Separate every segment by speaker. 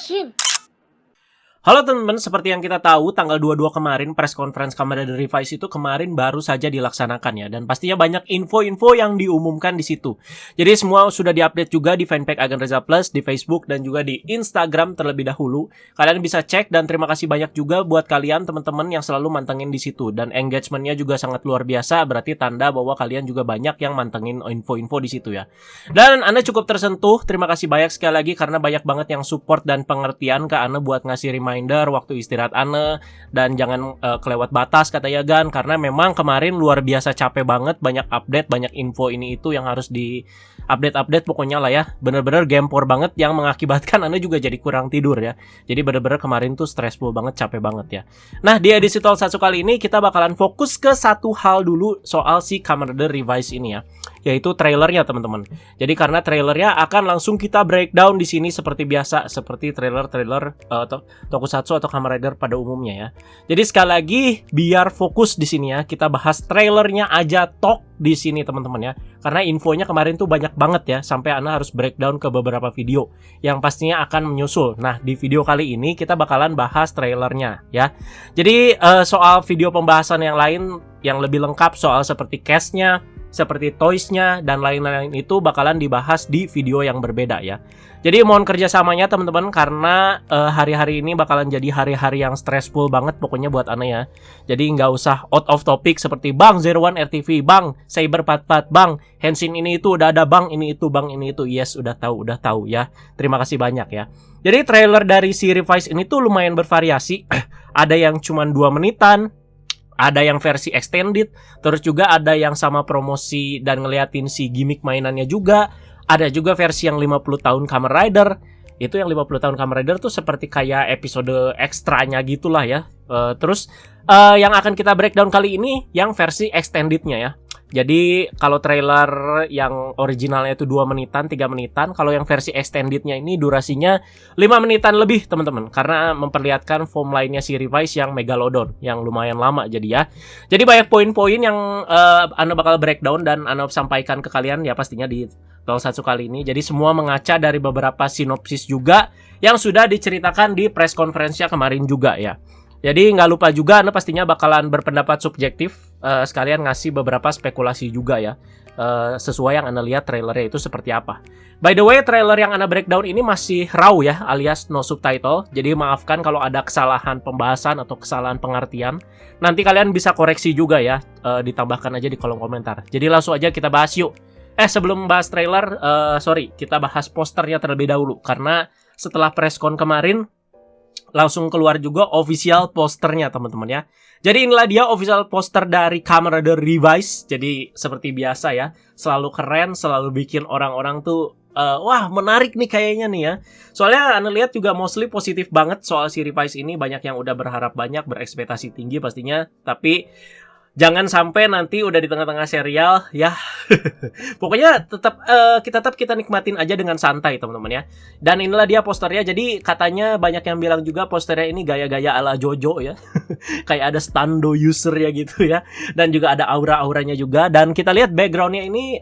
Speaker 1: Shin.
Speaker 2: Halo teman-teman, seperti yang kita tahu, tanggal 22 kemarin press conference Kamen Rider Revised itu kemarin baru saja dilaksanakan ya. Dan pastinya banyak info-info yang diumumkan di situ. Jadi semua sudah diupdate juga di fanpage Agen Reza Plus, di Facebook, dan juga di Instagram terlebih dahulu. Kalian bisa cek dan terima kasih banyak juga buat kalian teman-teman yang selalu mantengin di situ. Dan engagementnya juga sangat luar biasa, berarti tanda bahwa kalian juga banyak yang mantengin info-info di situ ya. Dan Anda cukup tersentuh, terima kasih banyak sekali lagi karena banyak banget yang support dan pengertian ke Anda buat ngasih reminder waktu istirahat Ane, dan jangan kelewat batas kata Yagan, karena memang kemarin luar biasa capek banget, banyak update, banyak info ini itu yang harus di update pokoknya lah ya, bener-bener gempor banget yang mengakibatkan Ane juga jadi kurang tidur ya. Jadi bener-bener kemarin tuh stressful banget, capek banget ya. Nah, di edisi Tokusatsu kali ini kita bakalan fokus ke satu hal dulu soal si Kamen Rider Revised ini ya, yaitu trailernya teman-teman. Jadi karena trailernya akan langsung kita breakdown di sini seperti biasa, seperti trailer Tokusatsu atau Kamen Rider pada umumnya ya. Jadi sekali lagi biar fokus di sini ya, kita bahas trailernya aja tok di sini teman-teman ya. Karena infonya kemarin tuh banyak banget ya, sampai Ana harus breakdown ke beberapa video yang pastinya akan menyusul. Nah, di video kali ini kita bakalan bahas trailernya ya. Jadi soal video pembahasan yang lain yang lebih lengkap soal seperti cast-nya, seperti toys-nya, dan lain-lain itu bakalan dibahas di video yang berbeda ya. Jadi mohon kerjasamanya teman-teman, karena hari-hari ini bakalan jadi hari-hari yang stressful banget pokoknya buat Ana ya. Jadi nggak usah out of topic seperti Bang Zero One RTV, Bang Saber 44, Bang Henshin ini itu udah ada, Bang ini itu, Bang ini itu. Yes, udah tahu ya. Terima kasih banyak ya. Jadi trailer dari si Revised ini tuh lumayan bervariasi. Ada yang cuma 2 menitan, ada yang versi extended, terus juga ada yang sama promosi dan ngeliatin si gimmick mainannya juga. Ada juga versi yang 50 tahun Kamen Rider. Itu yang 50 tahun Kamen Rider tuh seperti kayak episode ekstranya gitulah ya. Terus yang akan kita breakdown kali ini yang versi extendednya ya. Jadi kalau trailer yang originalnya itu 2 menitan, 3 menitan. Kalau yang versi extendednya ini durasinya 5 menitan lebih teman-teman, karena memperlihatkan form lainnya si Revised yang Megalodon, yang lumayan lama jadi ya. Jadi banyak poin-poin yang Anda bakal breakdown dan Anda sampaikan ke kalian ya pastinya di Tokusatsu kali ini. Jadi semua mengaca dari beberapa sinopsis juga yang sudah diceritakan di press conference-nya kemarin juga ya. Jadi nggak lupa juga Anda pastinya bakalan berpendapat subjektif, sekalian ngasih beberapa spekulasi juga ya, sesuai yang Anda lihat trailernya itu seperti apa. By the way, trailer yang Anda breakdown ini masih raw ya, alias no subtitle. Jadi maafkan kalau ada kesalahan pembahasan atau kesalahan pengertian. Nanti kalian bisa koreksi juga ya, ditambahkan aja di kolom komentar. Jadi langsung aja kita bahas yuk. Sebelum bahas trailer, kita bahas posternya terlebih dahulu. Karena setelah presscon kemarin, langsung keluar juga official posternya teman-teman ya. Jadi inilah dia official poster dari Kamen Rider Revised. Jadi seperti biasa ya, selalu keren, selalu bikin orang-orang tuh wah menarik nih kayaknya nih ya. Soalnya Anda lihat juga mostly positif banget soal si Revised ini. Banyak yang udah berharap banyak, berekspektasi tinggi pastinya. Tapi jangan sampai nanti udah di tengah-tengah serial ya. Pokoknya tetap kita nikmatin aja dengan santai teman-teman ya. Dan inilah dia posternya. Jadi katanya banyak yang bilang juga posternya ini gaya-gaya ala Jojo ya. Kayak ada stando user ya gitu ya. Dan juga ada aura-auranya juga. Dan kita lihat backgroundnya ini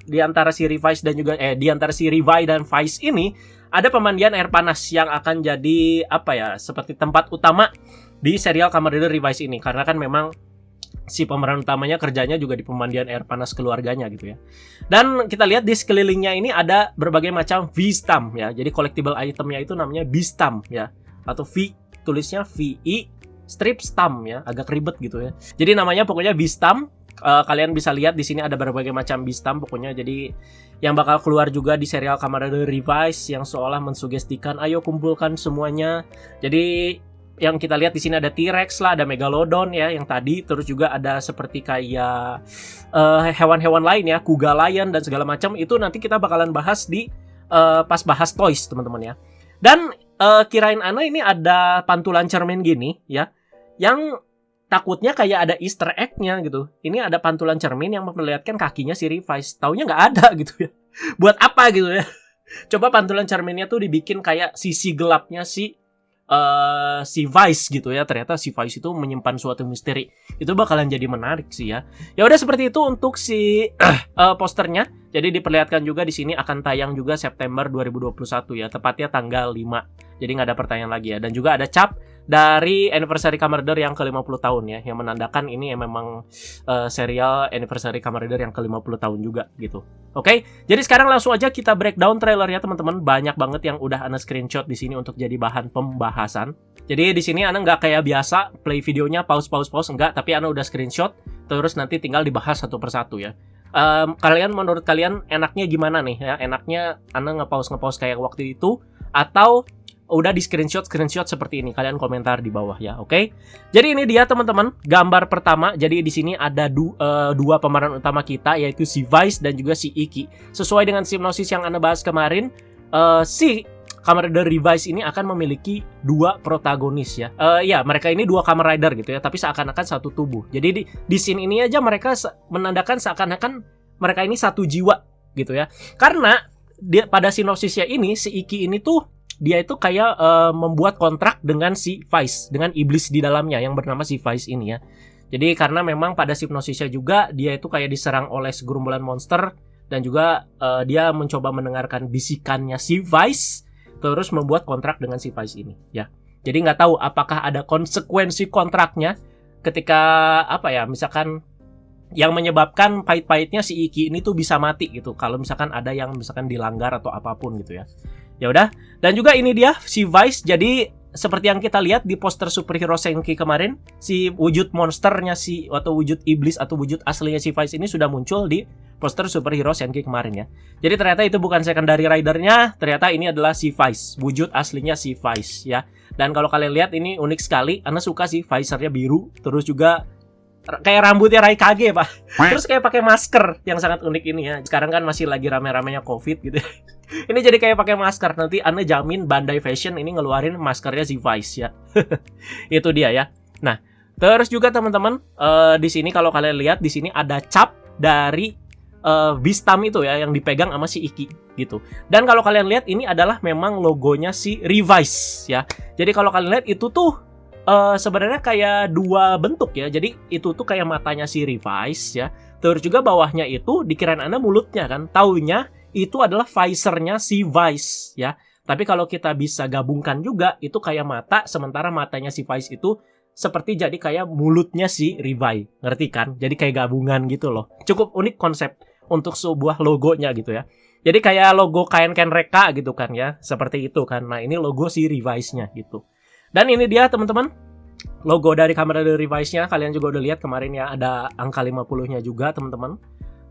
Speaker 2: di antara si Revised dan juga di antara si Revive dan Vice ini ada pemandian air panas yang akan jadi apa ya, seperti tempat utama di serial Kamen Rider Revised ini. Karena kan memang si pemeran utamanya kerjanya juga di pemandian air panas keluarganya gitu ya. Dan kita lihat di sekelilingnya ini ada berbagai macam V-Stamp ya. Jadi collectible itemnya itu namanya V-Stamp ya. Atau V, tulisnya VI strip stamp ya. Agak ribet gitu ya. Jadi namanya pokoknya V-Stamp. Kalian bisa lihat di sini ada berbagai macam V-Stamp pokoknya. Jadi yang bakal keluar juga di serial Kamen Rider Revised yang seolah mensugestikan ayo kumpulkan semuanya. Jadi yang kita lihat di sini ada T-Rex lah, ada Megalodon ya yang tadi, terus juga ada seperti kayak hewan-hewan lain ya, Kuga Lion dan segala macam. Itu nanti kita bakalan bahas di pas bahas toys teman-teman ya. Dan kirain Ana ini ada pantulan cermin gini ya, yang takutnya kayak ada Easter egg-nya gitu. Ini ada pantulan cermin yang memperlihatkan kakinya si Revised. Taunya nggak ada gitu ya. Buat apa gitu ya? Coba pantulan cerminnya tuh dibikin kayak sisi gelapnya si si Vice gitu ya. Ternyata si Vice itu menyimpan suatu misteri. Itu bakalan jadi menarik sih ya. Ya udah seperti itu untuk si posternya. Jadi diperlihatkan juga di sini akan tayang juga September 2021 ya, tepatnya tanggal 5. Jadi nggak ada pertanyaan lagi ya. Dan juga ada cap dari anniversary Kamen Rider yang ke-50 tahun ya, yang menandakan ini memang serial anniversary Kamen Rider yang ke-50 tahun juga gitu. Oke, jadi sekarang langsung aja kita breakdown trailernya teman-teman. Banyak banget yang udah Ana screenshot di sini untuk jadi bahan pembahasan. Jadi di sini Ana nggak kayak biasa play videonya pause enggak, tapi Ana udah screenshot terus nanti tinggal dibahas satu persatu ya. Menurut kalian enaknya gimana nih ya? Enaknya Ana nge-pause kayak waktu itu atau udah di screenshot seperti ini? Kalian komentar di bawah ya, oke? Jadi ini dia teman-teman, gambar pertama. Jadi di sini ada dua pemeran utama kita, yaitu si Vice dan juga si Iki. Sesuai dengan sinopsis yang Ana bahas kemarin, si Kamen Rider Revice ini akan memiliki dua protagonis ya. Ya, mereka ini dua Kamen Rider gitu ya, tapi seakan-akan satu tubuh. Jadi di scene ini aja mereka menandakan seakan-akan mereka ini satu jiwa gitu ya. Karena pada sinopsisnya ini si Iki ini tuh dia itu kayak membuat kontrak dengan si Vice, dengan iblis di dalamnya yang bernama si Vice ini ya. Jadi karena memang pada sinopsisnya juga dia itu kayak diserang oleh segerombolan monster dan juga dia mencoba mendengarkan bisikannya si Vice, terus membuat kontrak dengan si Vice ini ya. Jadi nggak tahu apakah ada konsekuensi kontraknya ketika misalkan yang menyebabkan pahit-pahitnya si Iki ini tuh bisa mati gitu. Kalau misalkan ada yang misalkan dilanggar atau apapun gitu ya. Ya udah, dan juga ini dia si Vice. Jadi seperti yang kita lihat di poster Superhero Senki kemarin, si wujud monsternya atau wujud iblis atau wujud aslinya si Vice ini sudah muncul di poster Superhero Senki kemarin ya. Jadi ternyata itu bukan secondary ridernya, ternyata ini adalah si Vice, wujud aslinya si Vice ya. Dan kalau kalian lihat ini unik sekali, Ana suka sih visornya biru, terus juga kayak rambutnya Raikage pak. Terus kayak pakai masker yang sangat unik ini ya. Sekarang kan masih lagi rame-ramenya COVID gitu. Ini jadi kayak pakai masker. Nanti Ana jamin Bandai Fashion ini ngeluarin maskernya si Vice ya. Itu dia ya. Nah, terus juga teman-teman di sini kalau kalian lihat di sini ada cap dari Beastam itu ya yang dipegang sama si Iki gitu. Dan kalau kalian lihat ini adalah memang logonya si Revice ya. Jadi kalau kalian lihat itu tuh sebenarnya kayak dua bentuk ya. Jadi itu tuh kayak matanya si Revice ya. Terus juga bawahnya itu dikirain Anda mulutnya kan. Taunya itu adalah visornya si Vice ya. Tapi kalau kita bisa gabungkan juga itu kayak mata, sementara matanya si Vice itu seperti jadi kayak mulutnya si Revice. Ngerti kan? Jadi kayak gabungan gitu loh. Cukup unik konsep untuk sebuah logonya gitu ya. Jadi kayak logo Kaien-Ken Reka gitu kan ya. Seperti itu kan. Nah, ini logo si Revice-nya gitu. Dan ini dia teman-teman, logo dari Kamen Rider Revice-nya. Kalian juga udah lihat kemarin ya, ada angka 50-nya juga teman-teman.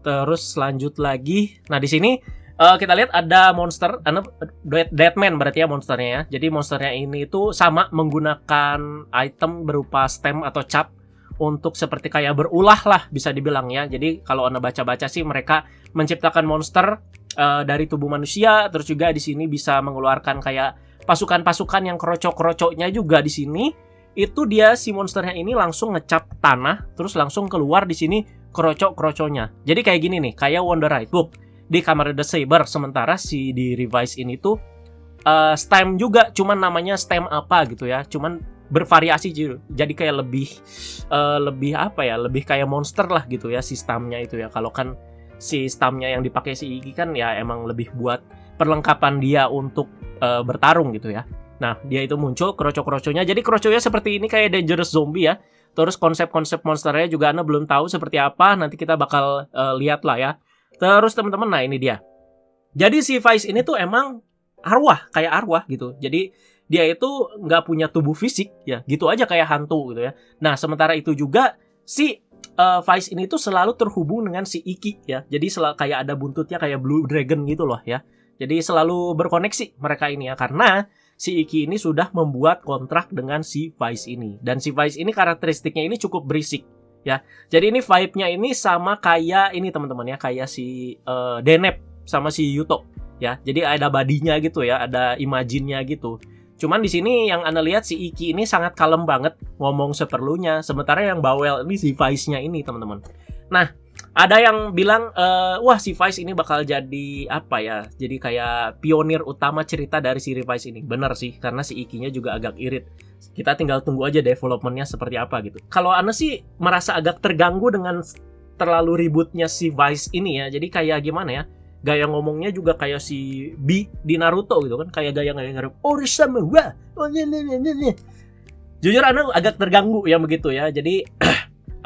Speaker 2: Terus lanjut lagi. Nah, di sini kita lihat ada monster, Deadman berarti ya monsternya ya. Jadi monsternya ini tuh sama menggunakan item berupa stem atau cap untuk seperti kayak berulah lah bisa dibilang ya. Jadi kalau Anda baca-baca sih mereka menciptakan monster dari tubuh manusia. Terus juga di sini bisa mengeluarkan kayak pasukan-pasukan yang kerocok-kerocoknya juga di sini. Itu dia si monsternya ini langsung ngecap tanah, terus langsung keluar di sini kerocok-kerocoknya. Jadi kayak gini nih, kayak Wonder Ride Book di Kamen Rider Saber. Sementara si di Revice ini tuh stem juga, cuman namanya stem apa gitu ya. Cuman bervariasi jadi kayak lebih apa ya, lebih kayak monster lah gitu ya sistemnya itu ya. Kalau kan si stamnya yang dipakai si Iki kan ya emang lebih buat perlengkapan dia untuk bertarung gitu ya. Nah, dia itu muncul kerocok-kerocoknya. Jadi kerocoknya seperti ini kayak Dangerous Zombie ya. Terus konsep-konsep monsternya juga Anda belum tahu seperti apa. Nanti kita bakal lihat lah ya. Terus teman-teman, nah ini dia. Jadi si Vice ini tuh emang arwah, kayak arwah gitu. Jadi dia itu nggak punya tubuh fisik ya. Gitu aja kayak hantu gitu ya. Nah, sementara itu juga si Vice ini tuh selalu terhubung dengan si Iki ya. Jadi kayak ada buntutnya kayak Blue Dragon gitu loh ya. Jadi selalu berkoneksi mereka ini ya. Karena si Iki ini sudah membuat kontrak dengan si Vice ini. Dan si Vice ini karakteristiknya ini cukup berisik ya. Jadi ini vibe-nya ini sama kayak ini teman-teman ya. Kayak si Deneb sama si Yuto ya. Jadi ada badinya gitu ya. Ada imajinnya gitu. Cuman di sini yang Anda lihat si Iki ini sangat kalem banget ngomong seperlunya. Sementara yang bawel ini si Vice-nya ini teman-teman. Nah, Ada yang bilang, wah si Vice ini bakal jadi apa ya? Jadi kayak pionir utama cerita dari si Revice ini. Bener sih, karena si Iki-nya juga agak irit. Kita tinggal tunggu aja development-nya seperti apa gitu. Kalau Ana sih merasa agak terganggu dengan terlalu ributnya si Vice ini ya. Jadi kayak gimana ya? Gaya ngomongnya juga kayak si B di Naruto gitu kan. Kayak gaya-gaya ngarep, Orisama wa. Oh, ne. Jujur Ana agak terganggu yang begitu ya. Jadi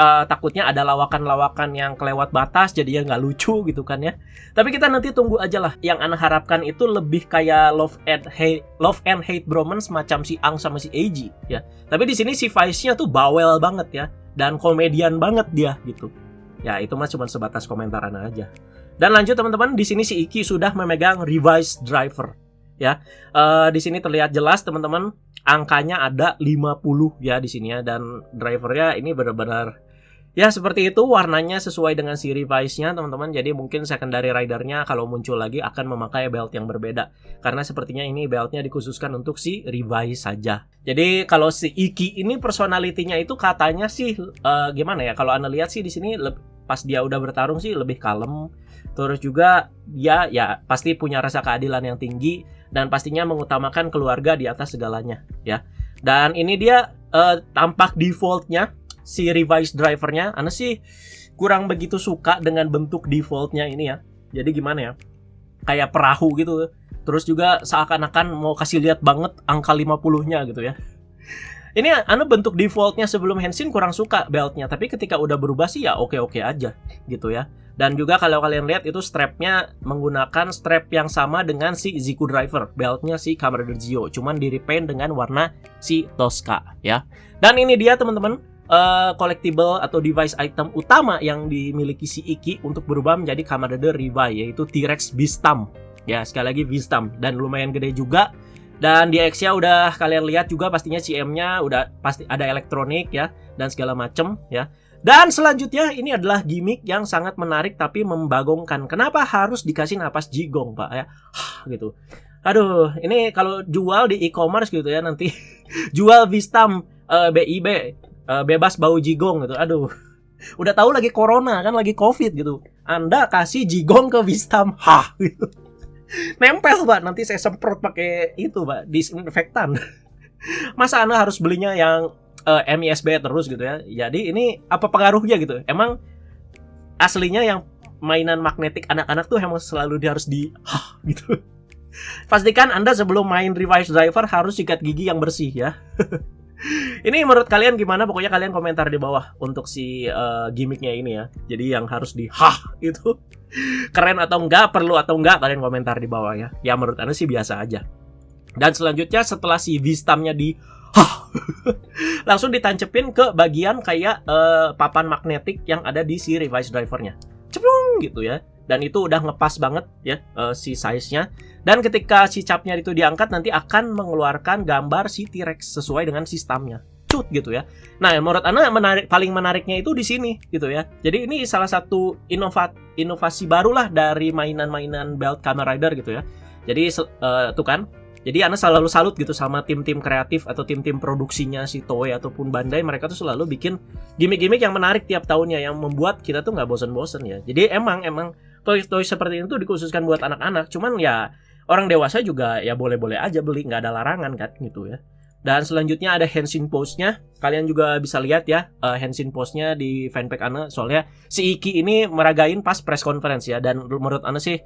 Speaker 2: takutnya ada lawakan-lawakan yang kelewat batas jadinya nggak lucu gitu kan ya. Tapi kita nanti tunggu aja lah. Yang Ana harapkan itu lebih kayak love and hate bromance macam si Ang sama si Eiji ya. Tapi di sini si Vice-nya tuh bawel banget ya dan komedian banget dia gitu. Ya itu mah cuma sebatas komentar Ana aja. Dan lanjut teman-teman, di sini si Iki sudah memegang Revice Driver ya. Di sini terlihat jelas teman-teman, angkanya ada 50 ya di sini ya, dan drivernya ini benar-benar ya seperti itu, warnanya sesuai dengan si Revice-nya teman-teman. Jadi mungkin secondary rider-nya kalau muncul lagi akan memakai belt yang berbeda. Karena sepertinya ini beltnya dikhususkan untuk si Revice saja. Jadi kalau si Iki ini personality-nya itu katanya sih gimana ya? Kalau Anda lihat sih di sini pas dia udah bertarung sih lebih kalem. Terus juga dia ya pasti punya rasa keadilan yang tinggi dan pastinya mengutamakan keluarga di atas segalanya ya. Dan ini dia tampak default-nya si Revice drivernya. Ana sih kurang begitu suka dengan bentuk defaultnya ini ya. Jadi gimana ya, kayak perahu gitu. Terus juga seakan-akan mau kasih lihat banget angka 50-nya gitu ya. Ini Ana bentuk defaultnya sebelum Henshin kurang suka beltnya, tapi ketika udah berubah sih ya oke-oke aja gitu ya. Dan juga kalau kalian lihat itu strapnya menggunakan strap yang sama dengan si Ziku driver, beltnya si Kamen Rider Zio, cuman di repaint dengan warna si Tosca ya. Dan ini dia teman-teman, collectible atau device item utama yang dimiliki si Iki untuk berubah menjadi Kamen Rider Revice, yaitu T-Rex Beastam. Ya, sekali lagi Beastam, dan lumayan gede juga. Dan di X-nya udah kalian lihat juga pastinya CM-nya udah pasti ada elektronik ya dan segala macem ya. Dan selanjutnya ini adalah gimmick yang sangat menarik tapi membagongkan. Kenapa harus dikasih napas jigong, Pak ya? Gitu. Aduh, ini kalau jual di e-commerce gitu ya nanti jual Beastam BIB bebas bau jigong gitu. Aduh. Udah tahu lagi corona kan, lagi Covid gitu. Anda kasih jigong ke Beastam. Gitu. Nempel Pak, nanti saya semprot pakai itu Pak, disinfektan. Masa Anda harus belinya yang MISB terus gitu ya. Jadi ini apa pengaruhnya gitu? Emang aslinya yang mainan magnetik anak-anak tuh emang selalu harus gitu. Pastikan Anda sebelum main Revice Driver harus sikat gigi yang bersih ya. Ini menurut kalian gimana? Pokoknya kalian komentar di bawah untuk si gimmicknya ini ya. Jadi yang harus itu keren atau enggak, perlu atau enggak, kalian komentar di bawah ya. Ya menurut Anda sih biasa aja. Dan selanjutnya setelah si Beastamnya langsung ditancepin ke bagian kayak papan magnetik yang ada di si Revice drivernya. Ceplung gitu ya. Dan itu udah ngepas banget ya si size-nya. Dan ketika si capnya itu diangkat nanti akan mengeluarkan gambar si T-Rex sesuai dengan sistemnya. Cut gitu ya. Nah, menurut Ana paling menariknya itu di sini gitu ya. Jadi ini salah satu inovasi barulah dari mainan-mainan belt Kamen Rider gitu ya. Jadi tuh kan. Jadi Ana selalu salut gitu sama tim-tim kreatif atau tim-tim produksinya si Toei ataupun Bandai. Mereka tuh selalu bikin gimmick-gimmick yang menarik tiap tahunnya yang membuat kita tuh nggak bosen-bosen ya. Jadi emang toy seperti itu dikhususkan buat anak-anak. Cuman ya orang dewasa juga ya boleh-boleh aja beli, nggak ada larangan kan gitu ya. Dan selanjutnya ada Henshin pose-nya. Kalian juga bisa lihat ya Henshin pose-nya di fanpage Ana. Soalnya si Iki ini meragain pas press conference ya. Dan menurut Ana sih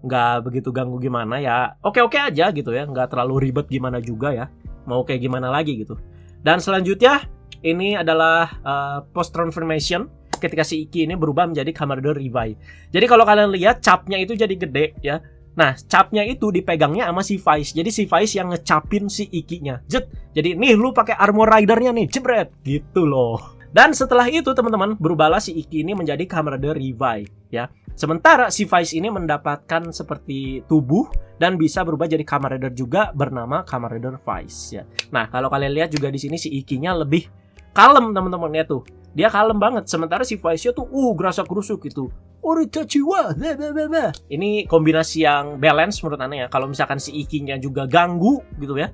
Speaker 2: nggak begitu ganggu gimana ya. Oke-oke aja gitu ya. Nggak terlalu ribet gimana juga ya. Mau kayak gimana lagi gitu. Dan selanjutnya ini adalah post transformation. Ketika si Iki ini berubah menjadi Kamen Rider Revice. Jadi kalau kalian lihat capnya itu jadi gede ya. Nah, capnya itu dipegangnya sama si Vice. Jadi si Vice yang ngecapin si Iki-nya. Jadi nih lu pakai armor rider-nya nih, jebret gitu loh. Dan setelah itu teman-teman, berubahlah si Iki ini menjadi Kamen Rider Revice ya. Sementara si Vice ini mendapatkan seperti tubuh dan bisa berubah jadi Kamen Rider juga bernama Kamen Rider Vice ya. Nah, kalau kalian lihat juga di sini si Iki-nya lebih kalem teman-teman ya tuh. Dia kalem banget. Sementara si Vice-nya tuh gerasak-gerusuk gitu. Oritachiwa. Ini kombinasi yang balance menurut Ana ya. Kalau misalkan si Iki-nya juga ganggu gitu ya.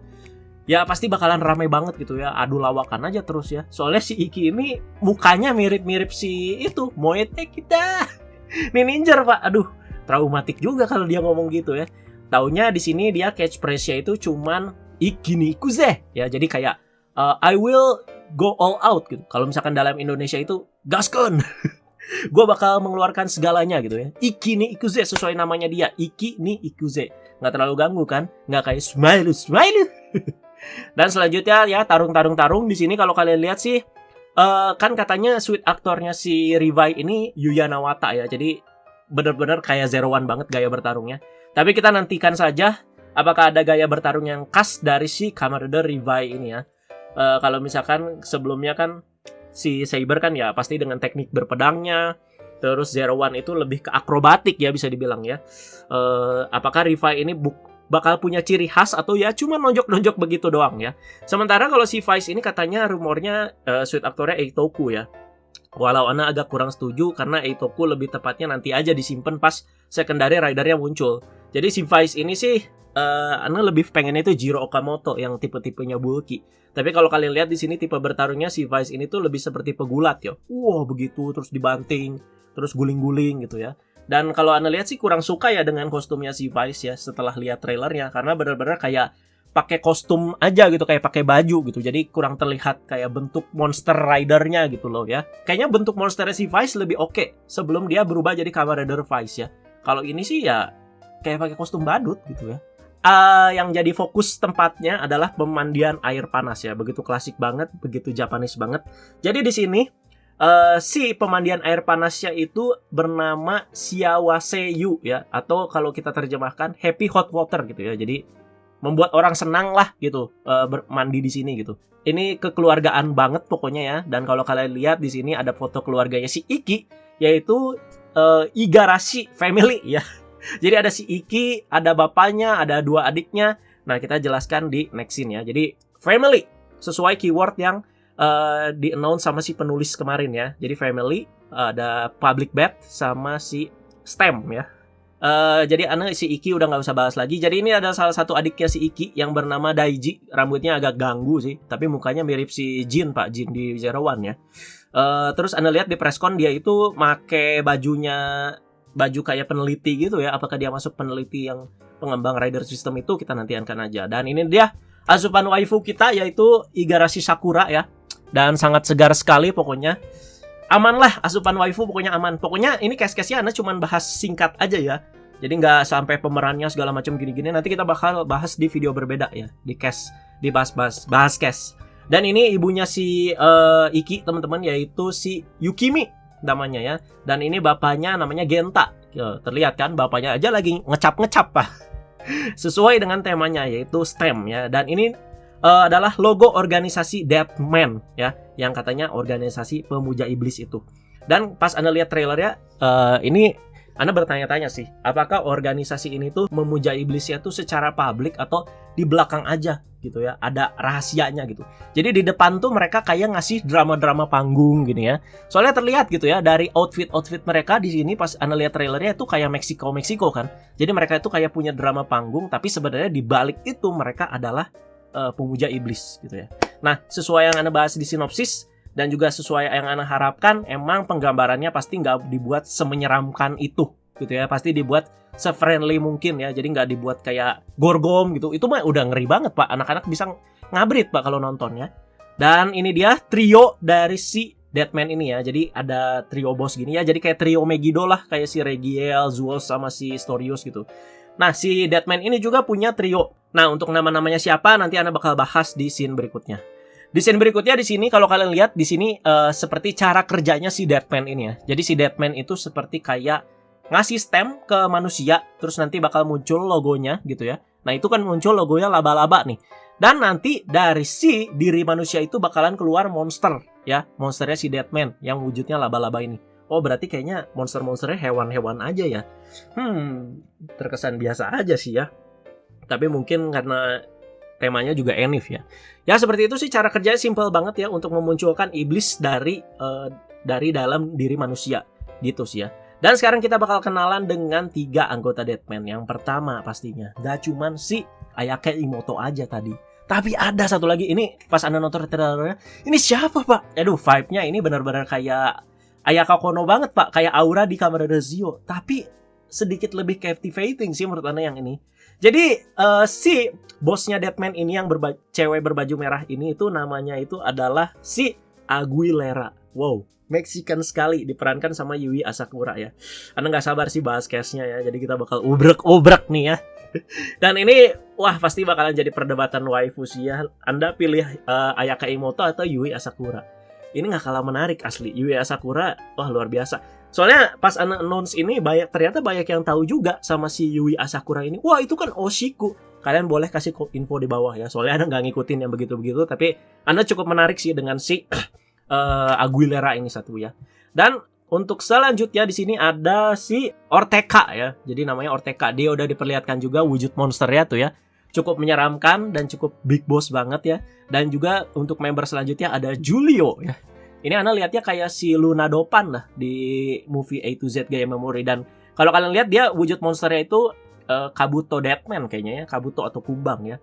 Speaker 2: Ya pasti bakalan rame banget gitu ya. Adu lawakan aja terus ya. Soalnya si Iki ini mukanya mirip-mirip si itu Moete kita. Ninja Pak. Aduh, traumatik juga kalau dia ngomong gitu ya. Taunya di sini dia catchphrase-nya itu cuman ikini ikuze ya. Jadi kayak I will go all out gitu. Kalau misalkan dalam Indonesia itu gaskon. Gue bakal mengeluarkan segalanya gitu ya. Iki ni ikuze sesuai namanya dia. Iki ni ikuze. Nggak terlalu ganggu kan? Nggak kayak smile. Dan selanjutnya ya tarung di sini kalau kalian lihat sih kan katanya sweet aktornya si Rivai ini Yuya Nawata ya. Jadi benar-benar kayak Zero One banget gaya bertarungnya. Tapi kita nantikan saja apakah ada gaya bertarung yang khas dari si Kamen Rider Rivai ini ya. Kalau misalkan sebelumnya kan si Saber kan ya pasti dengan teknik berpedangnya. Terus Zero One itu lebih ke akrobatik ya bisa dibilang ya. Apakah Rivai ini bakal punya ciri khas atau ya cuma nonjok-nonjok begitu doang ya. Sementara kalau si Vice ini katanya rumornya sweet aktornya Eitoku ya. Walau Ana agak kurang setuju karena Eitoku lebih tepatnya nanti aja disimpan pas secondary ridernya muncul. Jadi si Vice ini sih Ana lebih pengen itu Jiro Okamoto yang tipe-tipenya bulky. Tapi kalau kalian lihat di sini tipe bertarungnya si Vice ini tuh lebih seperti pegulat ya. Wah, begitu terus dibanting, terus guling-guling gitu ya. Dan kalau Ana lihat sih kurang suka ya dengan kostumnya si Vice ya setelah lihat trailernya karena benar-benar kayak pakai kostum aja gitu, kayak pakai baju gitu. Jadi kurang terlihat kayak bentuk monster ridernya gitu loh ya. Kayaknya bentuk monsternya si Vice lebih oke sebelum dia berubah jadi Kamen Rider Vice ya. Kalau ini sih ya kayak pakai kostum badut gitu ya. Yang jadi fokus tempatnya adalah pemandian air panas ya. Begitu klasik banget, begitu Japanese banget. Jadi di sini si pemandian air panasnya itu bernama Shiawaseyu ya, atau kalau kita terjemahkan Happy Hot Water gitu ya. Jadi membuat orang senang lah gitu bermandi di sini gitu. Ini kekeluargaan banget pokoknya ya. Dan kalau kalian lihat di sini ada foto keluarganya si Iki, yaitu Igarashi family ya. Jadi ada si Iki, ada bapaknya, ada dua adiknya. Nah, kita jelaskan di next scene ya. Jadi family sesuai keyword yang di-announce sama si penulis kemarin ya. Jadi family, ada public bath sama si STEM ya. Jadi si Iki udah nggak usah bahas lagi. Jadi ini ada salah satu adiknya si Iki yang bernama Daiji. Rambutnya agak ganggu sih, tapi mukanya mirip si Jin Pak, Jin di Zero One ya. Terus Anda lihat di presscon dia itu make baju kayak peneliti gitu ya. Apakah dia masuk peneliti yang pengembang rider system itu, kita nantikan aja. Dan ini dia asupan waifu kita, yaitu Igarashi Sakura ya. Dan sangat segar sekali pokoknya. Aman lah asupan waifu, pokoknya aman. Pokoknya ini case-case-nya Ana cuma bahas singkat aja ya. Jadi nggak sampai pemerannya segala macam gini-gini. Nanti kita bakal bahas di video berbeda ya. Di case, bahas case. Dan ini ibunya si Iki teman-teman, yaitu si Yukimi namanya ya. Dan ini bapaknya namanya Genta. Terlihat kan bapaknya aja lagi ngecap-ngecap Pak. Sesuai dengan temanya yaitu STEM ya. Dan ini adalah logo organisasi Deathman ya, yang katanya organisasi pemuja iblis itu. Dan pas Anda lihat trailernya, ini Anda bertanya-tanya sih, apakah organisasi ini tuh memuja iblisnya tuh secara publik atau di belakang aja gitu ya, ada rahasianya gitu. Jadi di depan tuh mereka kayak ngasih drama-drama panggung gini ya. Soalnya terlihat gitu ya dari outfit mereka di sini pas Anda lihat trailernya itu kayak Meksiko kan. Jadi mereka itu kayak punya drama panggung, tapi sebenarnya di balik itu mereka adalah pemuja iblis gitu ya. Nah, sesuai yang Anda bahas di sinopsis dan juga sesuai yang Anda harapkan, emang penggambarannya pasti nggak dibuat semenyeramkan itu gitu ya. Pasti dibuat se-friendly mungkin ya. Jadi nggak dibuat kayak gorgom gitu. Itu mah udah ngeri banget Pak. Anak-anak bisa ngabrit Pak kalau nonton ya. Dan ini dia trio dari si Deathman ini ya. Jadi ada trio bos gini ya. Jadi kayak trio Megiddo lah, kayak si Regiel, Zuos sama si Storius gitu. Nah, si Deathman ini juga punya trio. Nah, untuk nama-namanya siapa nanti Anda bakal bahas di scene berikutnya. Di scene berikutnya di sini kalau kalian lihat di sini seperti cara kerjanya si Deathman ini ya. Jadi si Deathman itu seperti kayak ngasih stem ke manusia, terus nanti bakal muncul logonya gitu ya. Nah, itu kan muncul logonya laba-laba nih. Dan nanti dari si diri manusia itu bakalan keluar monster ya. Monsternya si Deathman yang wujudnya laba-laba ini. Oh, berarti kayaknya monster-monsternya hewan-hewan aja ya. Terkesan biasa aja sih ya. Tapi mungkin karena temanya juga enif ya. Ya seperti itu sih cara kerjanya, simple banget ya untuk memunculkan iblis dari dalam diri manusia gitu sih ya. Dan sekarang kita bakal kenalan dengan 3 anggota Deathman. Yang pertama pastinya gak cuman si Ayake Imoto aja tadi, tapi ada satu lagi. Ini pas Anda nonton trailernya, ini siapa Pak? Aduh, vibe-nya ini benar-benar kayak Ayaka Kono banget Pak, kayak aura di Kamen Rider Zio, tapi sedikit lebih captivating sih menurut Ana yang ini. Jadi si bosnya Deadman ini yang cewek berbaju merah ini itu namanya itu adalah si Aguilera. Wow, Mexican sekali, diperankan sama Yui Asakura ya. Ana nggak sabar sih bahas case-nya ya, jadi kita bakal ubrek nih ya. Dan ini wah pasti bakalan jadi perdebatan waifu sih ya. Anda pilih Ayaka Imoto atau Yui Asakura. Ini nggak kalah menarik asli. Yui Asakura wah luar biasa. Soalnya pas announce ini ternyata banyak yang tahu juga sama si Yui Asakura ini. Wah itu kan Oshiku. Kalian boleh kasih info di bawah ya. Soalnya Anda nggak ngikutin yang begitu-begitu, tapi Anda cukup menarik sih dengan si Aguilera ini satu ya. Dan untuk selanjutnya di sini ada si Ortega ya. Jadi namanya Ortega. Dia udah diperlihatkan juga wujud monsternya tuh ya. Cukup menyeramkan dan cukup big boss banget ya. Dan juga untuk member selanjutnya ada Julio ya. Ini Ana lihatnya kayak si Luna Dopan lah di movie A to Z Gaia Memory. Dan kalau kalian lihat dia wujud monsternya itu Kabuto Deadman kayaknya ya. Kabuto atau Kumbang ya.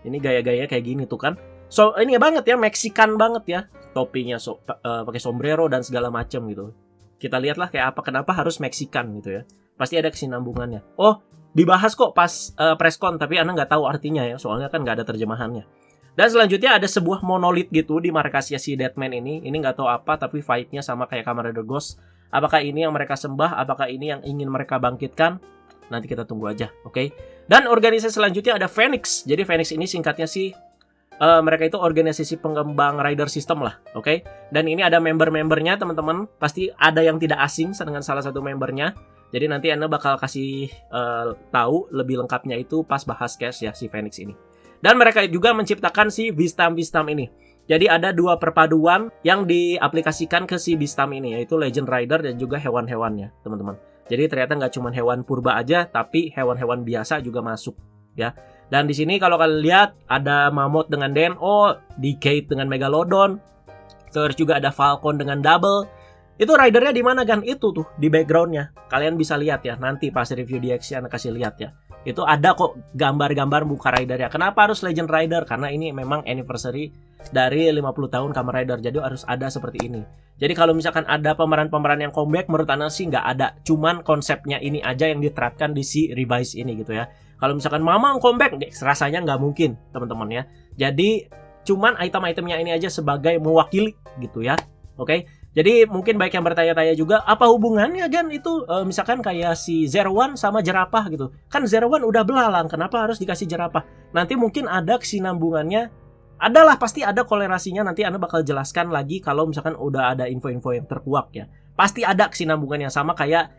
Speaker 2: Ini gaya-gaya kayak gini tuh kan. So ini banget ya, Mexican banget ya. Topinya pakai sombrero dan segala macam gitu. Kita lihatlah kayak apa, kenapa harus Mexican gitu ya. Pasti ada kesinambungannya. Oh, dibahas kok pas preskon, tapi Ana nggak tahu artinya ya, soalnya kan nggak ada terjemahannya. Dan selanjutnya ada sebuah monolit gitu di markasnya si Deadman ini. Ini nggak tahu apa, tapi fight-nya sama kayak Kamen Rider Ghost. Apakah ini yang mereka sembah? Apakah ini yang ingin mereka bangkitkan? Nanti kita tunggu aja, oke? Dan organisasi selanjutnya ada Phoenix. Jadi Phoenix ini singkatnya sih mereka itu organisasi pengembang rider system lah, oke? Dan ini ada member-membernya teman-teman. Pasti ada yang tidak asing dengan salah satu membernya. Jadi nanti Anda bakal kasih tahu lebih lengkapnya itu pas bahas case ya si Phoenix ini. Dan mereka juga menciptakan si Vistam ini. Jadi ada dua perpaduan yang diaplikasikan ke si Vistam ini, yaitu Legend Rider dan juga hewan-hewannya teman-teman. Jadi ternyata nggak cuma hewan purba aja, tapi hewan-hewan biasa juga masuk ya. Dan di sini kalau kalian lihat ada Mammoth dengan Deno, Decade dengan Megalodon, terus juga ada Falcon dengan Double. Itu ridernya di mana kan? Itu tuh di backgroundnya. Kalian bisa lihat ya nanti pas review DX Ana kasih lihat ya. Itu ada kok gambar-gambar muka ridernya. Kenapa harus Legend Rider? Karena ini memang anniversary dari 50 tahun Kamen Rider. Jadi harus ada seperti ini. Jadi kalau misalkan ada pemeran-pemeran yang comeback, menurut Ana sih nggak ada. Cuman konsepnya ini aja yang diterapkan di si Revise ini gitu ya. Kalau misalkan Mamang comeback, rasanya nggak mungkin teman-teman ya. Jadi cuman item-itemnya ini aja sebagai mewakili gitu ya. Oke. Jadi mungkin baik yang bertanya-tanya juga, apa hubungannya Gan itu misalkan kayak si Zero One sama jerapah gitu. Kan Zero One udah belalang, kenapa harus dikasih jerapah? Nanti mungkin ada kesinambungannya. Adalah pasti ada kolerasinya, nanti Anda bakal jelaskan lagi kalau misalkan udah ada info-info yang terkuak ya. Pasti ada kesinambungannya sama kayak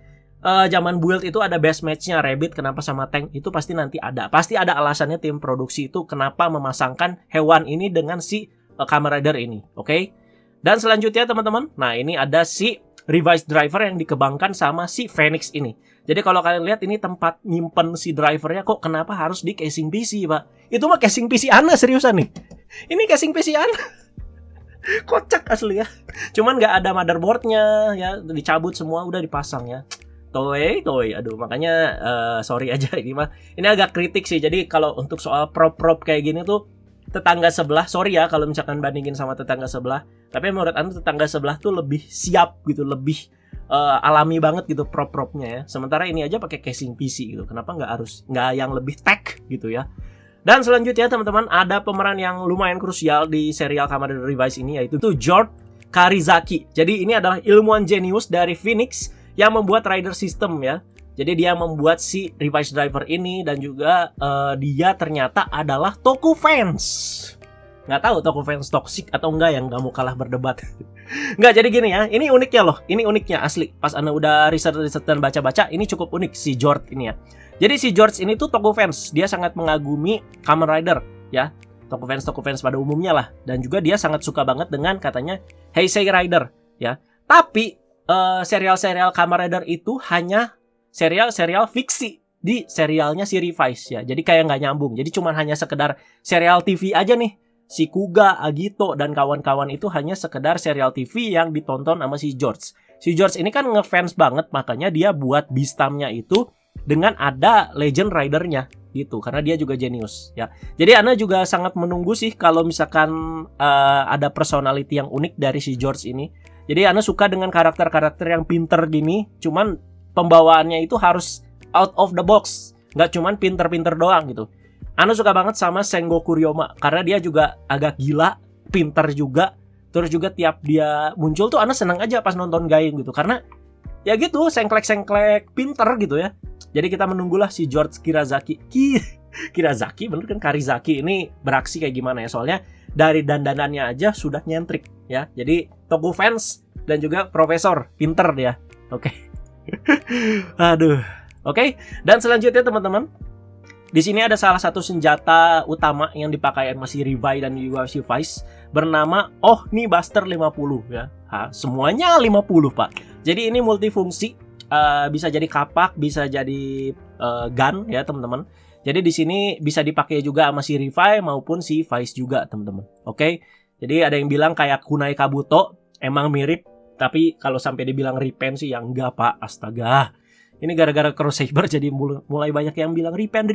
Speaker 2: zaman build itu ada best match-nya Rabbit kenapa sama Tank, itu pasti nanti ada. Pasti ada alasannya tim produksi itu kenapa memasangkan hewan ini dengan si Kamen Rider ini, oke? Dan selanjutnya teman-teman, nah ini ada si Revised Driver yang dikembangkan sama si Phoenix ini. Jadi kalau kalian lihat ini tempat nyimpen si drivernya, kok kenapa harus di casing PC Pak? Itu mah casing PC Ana seriusan nih. Ini casing PC Ana. Kocak asli ya. Cuman nggak ada motherboardnya ya, dicabut semua udah dipasang ya. Toy, aduh makanya sorry aja ini mah. Ini agak kritik sih. Jadi kalau untuk soal prop kayak gini tuh tetangga sebelah, sorry ya kalau misalkan bandingin sama tetangga sebelah, tapi menurut Anda tetangga sebelah tuh lebih siap gitu, lebih alami banget gitu prop-propnya ya. Sementara ini aja pakai casing PC gitu. Kenapa nggak yang lebih tech gitu ya? Dan selanjutnya teman-teman ada pemeran yang lumayan krusial di serial Kamen Rider Revice ini, yaitu George Karizaki. Jadi ini adalah ilmuwan jenius dari Phoenix yang membuat rider system ya. Jadi dia membuat si Revised Driver ini dan juga dia ternyata adalah Toku fans. Nggak tahu Toku fans toxic atau enggak, yang nggak mau kalah berdebat. Nggak, jadi gini ya, ini uniknya loh. Ini uniknya asli. Pas Anda udah riset dan baca-baca, ini cukup unik si George ini ya. Jadi si George ini tuh Toku fans. Dia sangat mengagumi Kamen Rider ya. Toku fans pada umumnya lah. Dan juga dia sangat suka banget dengan katanya Heisei Rider ya. Tapi serial-serial Kamen Rider itu hanya serial fiksi di serialnya si Revise ya. Jadi kayak nggak nyambung. Jadi cuma hanya sekedar serial TV aja nih. Si Kuga, Agito, dan kawan-kawan itu hanya sekedar serial TV yang ditonton sama si George. Si George ini kan ngefans banget, makanya dia buat Beastamnya itu dengan ada Legend Rider-nya gitu. Karena dia juga jenius ya. Jadi Ana juga sangat menunggu sih kalau misalkan ada personality yang unik dari si George ini. Jadi Ana suka dengan karakter-karakter yang pinter gini, cuman pembawaannya itu harus out of the box, nggak cuman pinter-pinter doang gitu. Ana suka banget sama Sengoku Ryoma karena dia juga agak gila, pinter juga. Terus juga tiap dia muncul tuh Ana senang aja pas nonton Gaim gitu. Karena ya gitu, sengklek-sengklek pinter gitu ya. Jadi kita menunggulah si George Kirazaki. Kirazaki bener kan, Karizaki ini beraksi kayak gimana ya. Soalnya dari dandanannya aja sudah nyentrik ya. Jadi Toku fans dan juga profesor pinter dia. Oke. Aduh. Oke. Dan selanjutnya teman-teman, di sini ada salah satu senjata utama yang dipakai sama si Revive dan juga si Vice bernama Buster 50 ya. Semuanya 50, Pak. Jadi ini multifungsi, bisa jadi kapak, bisa jadi gun ya, teman-teman. Jadi di sini bisa dipakai juga sama si Revive maupun si Vice juga, teman-teman. Oke. Jadi ada yang bilang kayak Kunai Kabuto, emang mirip, tapi kalau sampai dibilang Ripen sih yang enggak, Pak. Astaga. Ini gara-gara Cross Saber jadi mulai banyak yang bilang Ripen.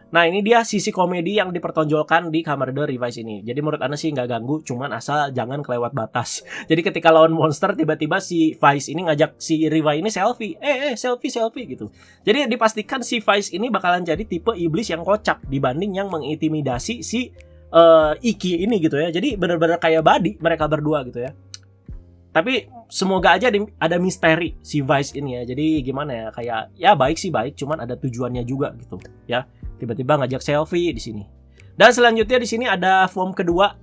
Speaker 2: Nah ini dia sisi komedi yang dipertonjolkan di Kamen Rider Revice ini. Jadi menurut Ana sih nggak ganggu, cuman asal jangan kelewat batas. Jadi ketika lawan monster tiba-tiba si Vice ini ngajak si Revice ini selfie. Selfie gitu. Jadi dipastikan si Vice ini bakalan jadi tipe iblis yang kocak dibanding yang mengintimidasi si Iki ini gitu ya. Jadi benar-benar kayak buddy mereka berdua gitu ya. Tapi semoga aja ada misteri si Vice ini ya. Jadi gimana ya, kayak ya baik sih baik, cuman ada tujuannya juga gitu ya. Tiba-tiba ngajak selfie di sini. Dan selanjutnya di sini ada form kedua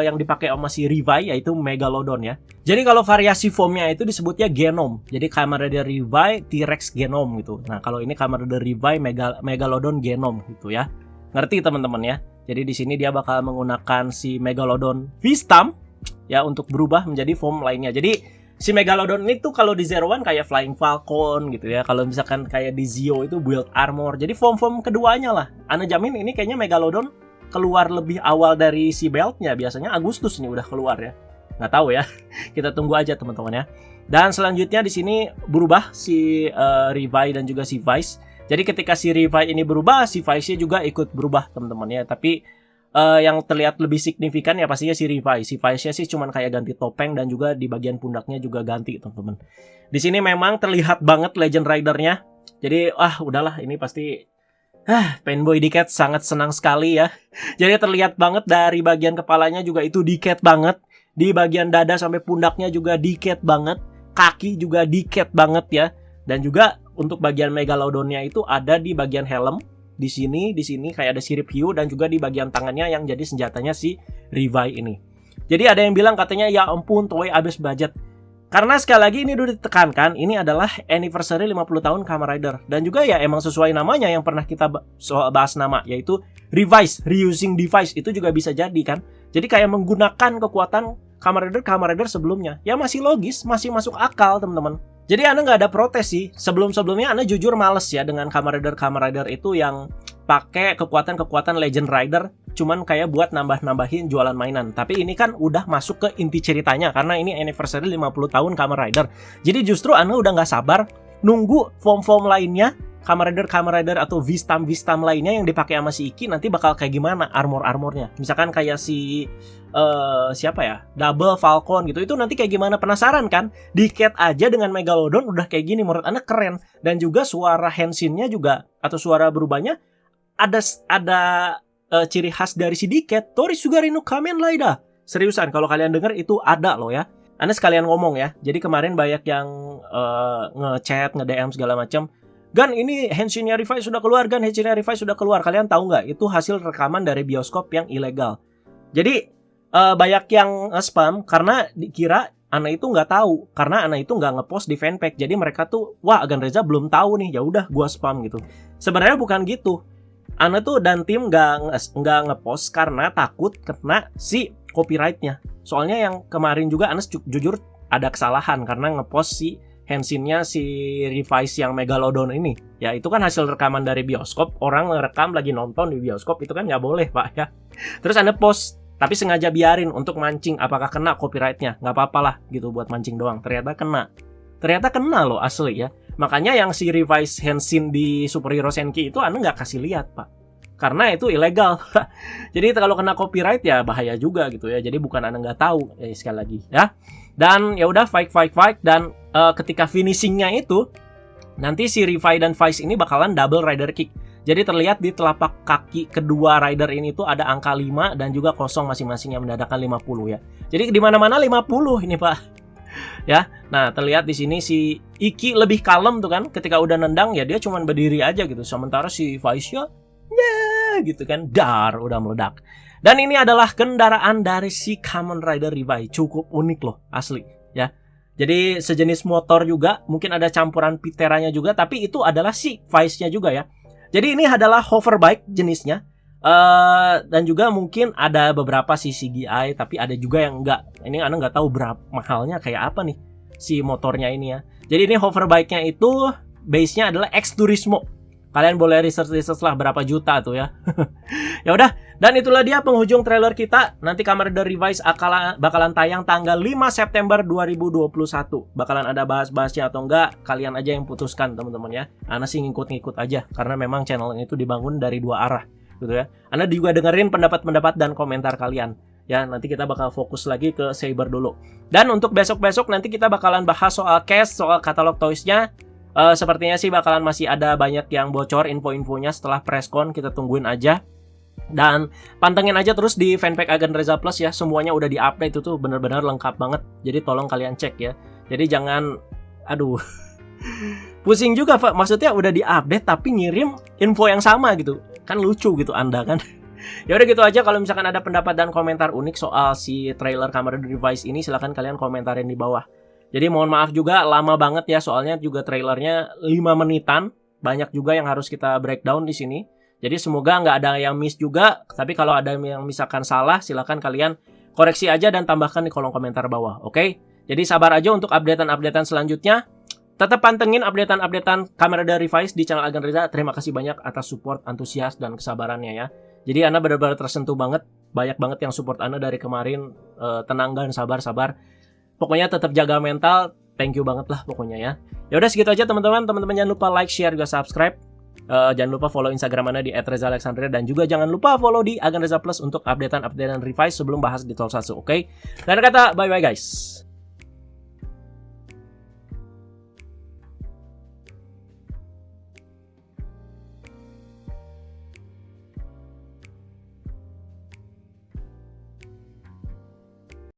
Speaker 2: yang dipakai sama si Revive, yaitu Megalodon ya. Jadi kalau variasi formnya itu disebutnya Genome. Jadi Kamen Rider Revive T-Rex Genome gitu. Nah kalau ini Kamen Rider Revive Megalodon Genome gitu ya. Ngerti teman-teman ya. Jadi di sini dia bakal menggunakan si Megalodon V-Stamp ya untuk berubah menjadi form lainnya. Jadi si Megalodon ini tuh kalau di Zero One kayak Flying Falcon gitu ya. Kalau misalkan kayak di Zio itu Build Armor. Jadi form-form keduanya lah. Ana jamin ini kayaknya Megalodon keluar lebih awal dari si beltnya. Biasanya Agustus nih udah keluar ya. Nggak tahu ya. Kita tunggu aja teman-teman ya. Dan selanjutnya di sini berubah si Revive dan juga si Vice. Jadi ketika si Revive ini berubah, si Vice-nya juga ikut berubah teman-teman ya. Tapi yang terlihat lebih signifikan ya pastinya si Revive. Si Vice-nya sih cuman kayak ganti topeng dan juga di bagian pundaknya juga ganti, teman-teman. Di sini memang terlihat banget Legend Rider-nya. Jadi udahlah ini pasti Fanboy Diket sangat senang sekali ya. Jadi terlihat banget dari bagian kepalanya juga itu Diket banget. Di bagian dada sampai pundaknya juga Diket banget. Kaki juga Diket banget ya. Dan juga untuk bagian Megalodonnya itu ada di bagian helm. Di sini kayak ada sirip hiu dan juga di bagian tangannya yang jadi senjatanya si Revive ini. Jadi ada yang bilang katanya ya ampun Toei abis budget. Karena sekali lagi ini udah ditekankan, ini adalah anniversary 50 tahun Kamen Rider. Dan juga ya emang sesuai namanya yang pernah kita bahas nama, yaitu reusing device. Itu juga bisa jadi kan. Jadi kayak menggunakan kekuatan Kamen Rider sebelumnya. Ya masih logis, masih masuk akal teman-teman. Jadi Ana nggak ada protes sih. Sebelumnya Ana jujur males ya dengan Kamen Rider itu yang pakai kekuatan Legend Rider cuman kayak buat nambah-nambahin jualan mainan. Tapi ini kan udah masuk ke inti ceritanya karena ini anniversary 50 tahun Kamen Rider. Jadi justru Ana udah nggak sabar nunggu form-form lainnya Kamen Rider atau V-Stamp lainnya yang dipakai sama si Iki nanti bakal kayak gimana armornya. Misalkan kayak si siapa ya? Double Falcon gitu. Itu nanti kayak gimana, penasaran kan? Diket aja dengan Megalodon udah kayak gini, menurut Ana keren. Dan juga suara Henshin-nya juga atau suara berubahnya ada ciri khas dari si Diket, Tori Sugari no Kamen Rider. Seriusan kalau kalian denger itu ada loh ya. Ana sekalian ngomong ya. Jadi kemarin banyak yang nge-chat, nge-DM segala macam. Gan, ini Henshin-nya Revive sudah keluar, Gan, Henshin-nya Revive sudah keluar. Kalian tahu nggak? Itu hasil rekaman dari bioskop yang ilegal. Jadi banyak yang spam karena dikira Ana itu nggak tahu, karena Ana itu nggak ngepost di fanpage. Jadi mereka tuh, wah Agan Reza belum tahu nih, ya udah gua spam gitu. Sebenarnya bukan gitu. Ana tuh dan tim nggak ngepost karena takut kena si copyright-nya. Soalnya yang kemarin juga Ana jujur ada kesalahan karena ngepost si Henshin-nya si Revice yang Megalodon ini. Ya itu kan hasil rekaman dari bioskop. Orang ngerekam lagi nonton di bioskop, itu kan nggak boleh Pak ya. Terus Ana post, tapi sengaja biarin untuk mancing apakah kena copyright-nya. Nggak apa-apa lah gitu buat mancing doang. Ternyata kena loh asli ya. Makanya yang si Revice Henshin di Super Hero Senki itu Ana nggak kasih lihat Pak. karena itu ilegal. Jadi kalau kena copyright ya bahaya juga gitu ya. Jadi bukan Anda nggak tahu sekali lagi ya. Dan ya udah fight dan ketika finishingnya itu nanti si Revi dan Vice ini bakalan double rider kick. Jadi terlihat di telapak kaki kedua rider ini tuh ada angka 5 dan juga kosong masing-masing yang menandakan 50 ya. Jadi di mana-mana 50 ini Pak. Ya. Nah, terlihat di sini si Iki lebih kalem tuh kan, ketika udah nendang ya dia cuman berdiri aja gitu. Sementara si Vice-nya gitu kan, dar udah meledak. Dan ini adalah kendaraan dari si Kamen Rider Revi. Cukup unik loh, asli ya. Jadi sejenis motor juga, mungkin ada campuran Piteranya juga, tapi itu adalah si Vice-nya juga ya. Jadi ini adalah hoverbike jenisnya. Dan juga mungkin ada beberapa si CGI, tapi ada juga yang enggak. Ini Anda nggak tahu berapa mahalnya kayak apa nih si motornya ini ya. Jadi ini hoverbike-nya itu base-nya adalah X Turismo. Kalian boleh research lah berapa juta tuh ya. Ya udah, dan itulah dia penghujung trailer kita. Nanti Kamen Rider Revice bakalan tayang tanggal 5 September 2021. Bakalan ada bahas-bahasnya atau enggak, kalian aja yang putuskan teman-teman ya. Ana sih ngikut-ngikut aja karena memang channel ini tuh dibangun dari dua arah gitu ya. Anda juga dengerin pendapat-pendapat dan komentar kalian. Ya, nanti kita bakal fokus lagi ke Saber dulu. Dan untuk besok-besok nanti kita bakalan bahas soal case, soal katalog toys-nya. Sepertinya sih bakalan masih ada banyak yang bocor info-infonya setelah presscon, kita tungguin aja. Dan pantengin aja terus di fanpage Agan Reza Plus ya, semuanya udah di-update, itu tuh bener-bener lengkap banget. Jadi tolong kalian cek ya. Jadi jangan, aduh, pusing juga Pak, maksudnya udah di-update tapi ngirim info yang sama gitu. Kan lucu gitu Anda kan. Ya udah gitu aja. Kalau misalkan ada pendapat dan komentar unik soal si trailer Kamen Rider Revice ini, silahkan kalian komentarin di bawah. Jadi mohon maaf juga lama banget ya, soalnya juga trailernya 5 menitan. Banyak juga yang harus kita breakdown di sini. Jadi semoga nggak ada yang miss juga. Tapi kalau ada yang misalkan salah, silakan kalian koreksi aja dan tambahkan di kolom komentar bawah. Oke? Jadi sabar aja untuk updatean-updatean selanjutnya. Tetap pantengin updatean-updatean Kamen Rider Revice di channel Agan Reza. Terima kasih banyak atas support, antusias, dan kesabarannya ya. Jadi Anda benar-benar tersentuh banget. Banyak banget yang support Anda dari kemarin. Tenang dan sabar. Pokoknya tetap jaga mental. Thank you banget lah pokoknya ya. Ya udah segitu aja teman-teman. Teman-teman jangan lupa like, share, juga subscribe. Jangan lupa follow Instagram Anda di @rezaalexandria, dan juga jangan lupa follow di Agan Reza Plus untuk updatean Revice sebelum bahas di Tokusatsu. Oke? Dan kata bye bye guys.